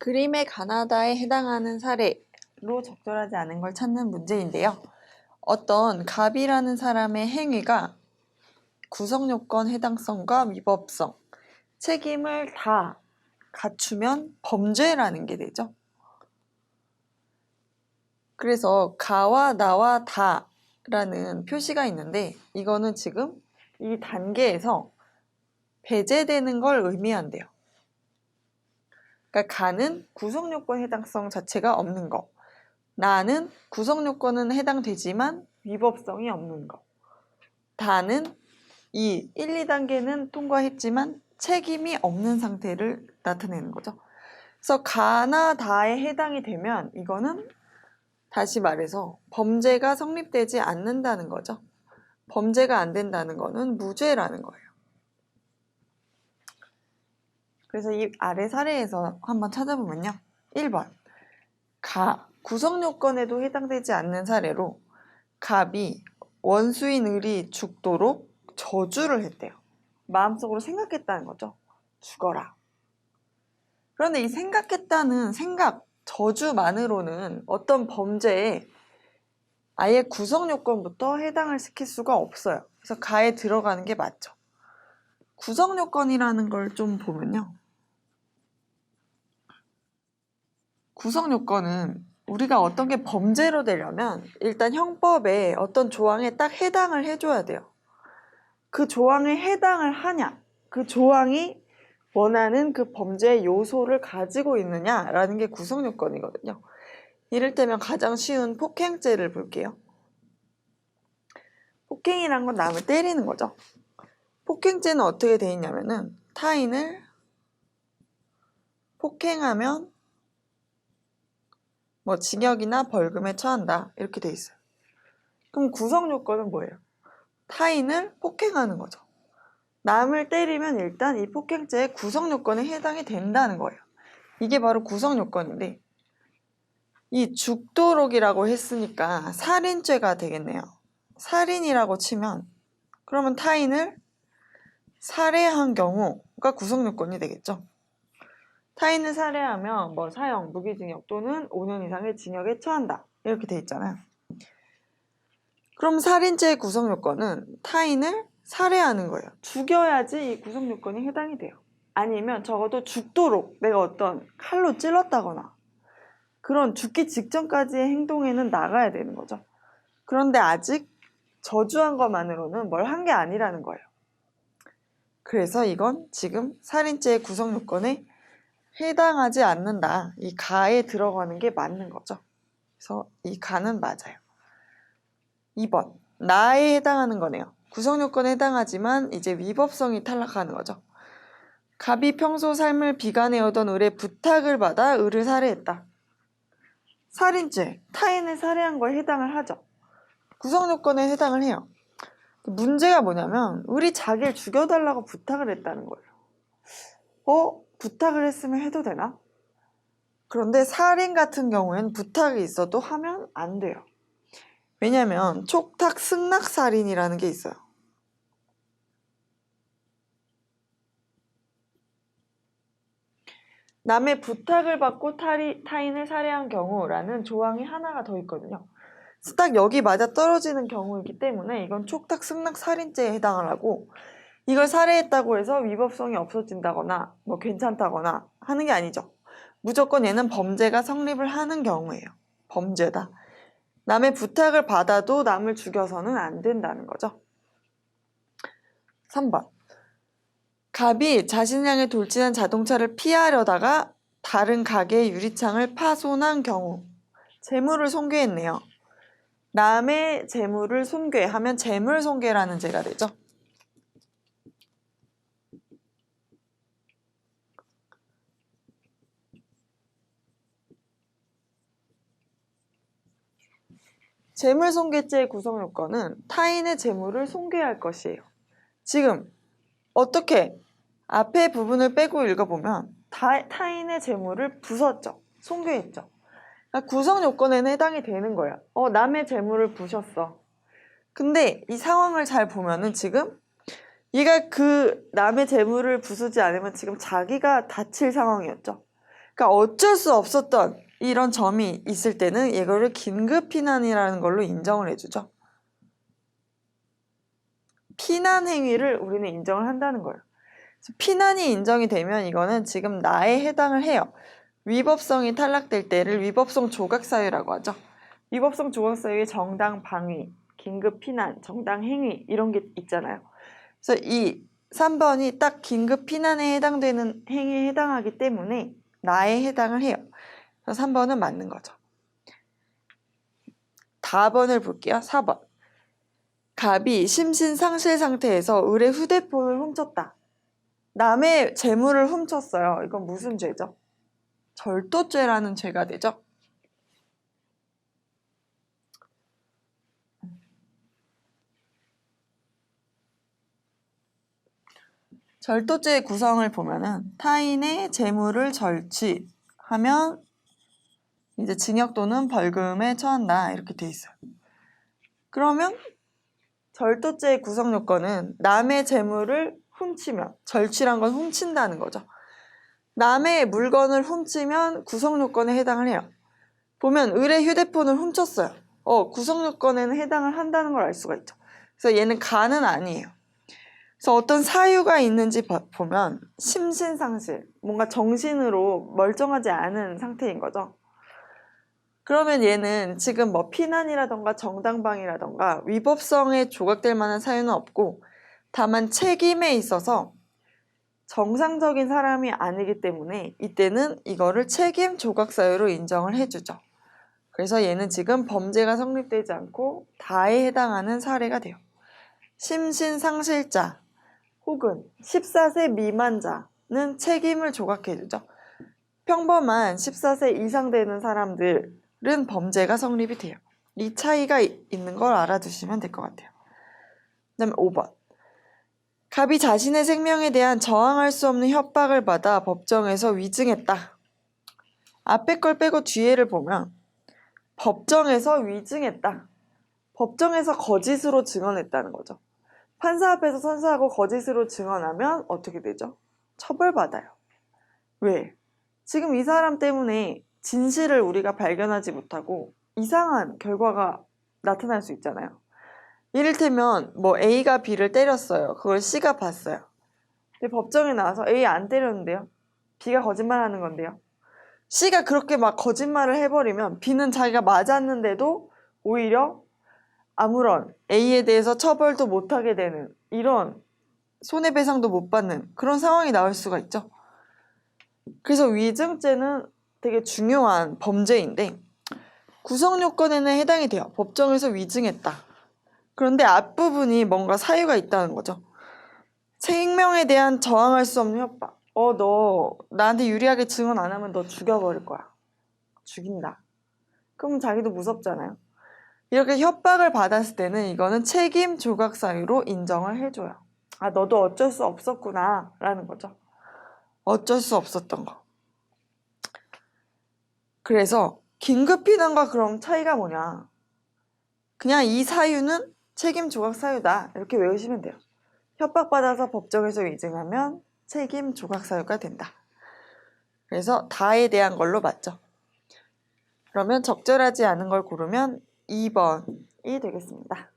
그림의 가나다에 해당하는 사례로 적절하지 않은 걸 찾는 문제인데요. 어떤 갑이라는 사람의 행위가 구성요건 해당성과 위법성, 책임을 다 갖추면 범죄라는 게 되죠. 그래서 가와 나와 다라는 표시가 있는데 이거는 지금 이 단계에서 배제되는 걸 의미한대요. 그러니까 가는 구성요건 해당성 자체가 없는 거, 나는 구성요건은 해당되지만 위법성이 없는 거, 다는 이 1, 2단계는 통과했지만 책임이 없는 상태를 나타내는 거죠. 그래서 가나 다에 해당이 되면 이거는 다시 말해서 범죄가 성립되지 않는다는 거죠. 범죄가 안 된다는 거는 무죄라는 거예요. 그래서 이 아래 사례에서 한번 찾아보면요. 1번 가, 구성요건에도 해당되지 않는 사례로 갑이 원수인 을이 죽도록 저주를 했대요. 마음속으로 생각했다는 거죠. 죽어라. 그런데 이 생각했다는 생각, 저주만으로는 어떤 범죄에 아예 구성요건부터 해당을 시킬 수가 없어요. 그래서 가에 들어가는 게 맞죠. 구성요건이라는 걸 좀 보면요. 구성요건은 우리가 어떤 게 범죄로 되려면 일단 형법에 어떤 조항에 딱 해당을 해줘야 돼요. 그 조항에 해당을 하냐, 그 조항이 원하는 그 범죄의 요소를 가지고 있느냐라는 게 구성요건이거든요. 이를테면 가장 쉬운 폭행죄를 볼게요. 폭행이란 건 남을 때리는 거죠. 폭행죄는 어떻게 돼 있냐면은 타인을 폭행하면 뭐 징역이나 벌금에 처한다 이렇게 돼 있어요. 그럼 구성요건은 뭐예요? 타인을 폭행하는 거죠. 남을 때리면 일단 이 폭행죄의 구성요건에 해당이 된다는 거예요. 이게 바로 구성요건인데 이 죽도록이라고 했으니까 살인죄가 되겠네요. 살인이라고 치면 그러면 타인을 살해한 경우가 구성요건이 되겠죠. 타인을 살해하면 뭐 사형, 무기징역 또는 5년 이상의 징역에 처한다 이렇게 돼 있잖아요. 그럼 살인죄의 구성요건은 타인을 살해하는 거예요. 죽여야지 이 구성요건이 해당이 돼요. 아니면 적어도 죽도록 내가 어떤 칼로 찔렀다거나 그런 죽기 직전까지의 행동에는 나가야 되는 거죠. 그런데 아직 저주한 것만으로는 뭘 한 게 아니라는 거예요. 그래서 이건 지금 살인죄의 구성요건에 해당하지 않는다. 이 가에 들어가는 게 맞는 거죠. 그래서 이 가는 맞아요. 2번 나에 해당하는 거네요. 구성요건에 해당하지만 이제 위법성이 탈락하는 거죠. 갑이 평소 삶을 비관해오던 을의 부탁을 받아 을을 살해했다. 살인죄, 타인을 살해한 거에 해당을 하죠. 구성요건에 해당을 해요. 문제가 뭐냐면 을이 자기를 죽여달라고 부탁을 했다는 거예요. 부탁을 했으면 해도 되나? 그런데 살인 같은 경우에는 부탁이 있어도 하면 안 돼요. 왜냐면 촉탁 승낙살인이라는 게 있어요. 남의 부탁을 받고 타인을 살해한 경우라는 조항이 하나가 더 있거든요. 그래서 딱 여기 맞아 떨어지는 경우이기 때문에 이건 촉탁 승낙살인죄에 해당을 하고 이걸 살해했다고 해서 위법성이 없어진다거나 뭐 괜찮다거나 하는 게 아니죠. 무조건 얘는 범죄가 성립을 하는 경우예요. 범죄다. 남의 부탁을 받아도 남을 죽여서는 안 된다는 거죠. 3번 갑이 자신을 향해 돌진한 자동차를 피하려다가 다른 가게의 유리창을 파손한 경우 재물을 손괴했네요. 남의 재물을 손괴하면 재물손괴라는 죄가 되죠. 재물손괴죄의 구성요건은 타인의 재물을 손괴할 것이에요. 지금 어떻게 앞에 부분을 빼고 읽어보면 타인의 재물을 부쉈죠. 손괴했죠. 그러니까 구성요건에는 해당이 되는 거야. 남의 재물을 부셨어. 근데 이 상황을 잘 보면은 지금 얘가 그 남의 재물을 부수지 않으면 지금 자기가 다칠 상황이었죠. 그러니까 어쩔 수 없었던 이런 점이 있을 때는 이거를 긴급 피난이라는 걸로 인정을 해주죠. 피난 행위를 우리는 인정을 한다는 거예요. 피난이 인정이 되면 이거는 지금 나에 해당을 해요. 위법성이 탈락될 때를 위법성 조각사유라고 하죠. 위법성 조각사유에 정당 방위, 긴급 피난, 정당 행위 이런 게 있잖아요. 그래서 이 3번이 딱 긴급 피난에 해당되는 행위에 해당하기 때문에 나에 해당을 해요. 그래서 3번은 맞는 거죠. 4번을 볼게요. 4번. 갑이 심신상실 상태에서 을의 휴대폰을 훔쳤다. 남의 재물을 훔쳤어요. 이건 무슨 죄죠? 절도죄라는 죄가 되죠. 절도죄의 구성을 보면은 타인의 재물을 절취하면 이제 징역 또는 벌금에 처한다 이렇게 돼 있어요. 그러면 절도죄의 구성 요건은 남의 재물을 훔치면, 절취란 건 훔친다는 거죠. 남의 물건을 훔치면 구성 요건에 해당을 해요. 보면 을의 휴대폰을 훔쳤어요. 구성 요건에는 해당을 한다는 걸 알 수가 있죠. 그래서 얘는 가는 아니에요. 그래서 어떤 사유가 있는지 보면 심신상실, 뭔가 정신으로 멀쩡하지 않은 상태인 거죠. 그러면 얘는 지금 뭐 피난이라던가 정당방위라던가 위법성에 조각될 만한 사유는 없고 다만 책임에 있어서 정상적인 사람이 아니기 때문에 이때는 이거를 책임 조각사유로 인정을 해주죠. 그래서 얘는 지금 범죄가 성립되지 않고 다에 해당하는 사례가 돼요. 심신상실자 혹은 14세 미만자는 책임을 조각해주죠. 평범한 14세 이상 되는 사람들은 범죄가 성립이 돼요. 이 차이가 있는 걸 알아두시면 될 것 같아요. 그 다음에 5번. 갑이 자신의 생명에 대한 저항할 수 없는 협박을 받아 법정에서 위증했다. 앞에 걸 빼고 뒤에를 보면 법정에서 위증했다. 법정에서 거짓으로 증언했다는 거죠. 판사 앞에서 선사하고 거짓으로 증언하면 어떻게 되죠? 처벌받아요. 왜? 지금 이 사람 때문에 진실을 우리가 발견하지 못하고 이상한 결과가 나타날 수 있잖아요. 이를테면 뭐 A가 B를 때렸어요. 그걸 C가 봤어요. 근데 법정에 나와서 A 안 때렸는데요. B가 거짓말하는 건데요. C가 그렇게 막 거짓말을 해버리면 B는 자기가 맞았는데도 오히려 아무런 A에 대해서 처벌도 못하게 되는 이런 손해배상도 못 받는 그런 상황이 나올 수가 있죠. 그래서 위증죄는 되게 중요한 범죄인데 구성 요건에는 해당이 돼요. 법정에서 위증했다. 그런데 앞부분이 뭔가 사유가 있다는 거죠. 생명에 대한 저항할 수 없는 협박. 너 나한테 유리하게 증언 안 하면 너 죽여버릴 거야. 죽인다. 그럼 자기도 무섭잖아요. 이렇게 협박을 받았을 때는 이거는 책임 조각 사유로 인정을 해줘요. 아, 너도 어쩔 수 없었구나 라는 거죠. 어쩔 수 없었던 거. 그래서 긴급 피난과 그럼 차이가 뭐냐. 그냥 이 사유는 책임 조각 사유다 이렇게 외우시면 돼요. 협박받아서 법정에서 위증하면 책임 조각 사유가 된다. 그래서 다에 대한 걸로 맞죠. 그러면 적절하지 않은 걸 고르면 2번이 되겠습니다.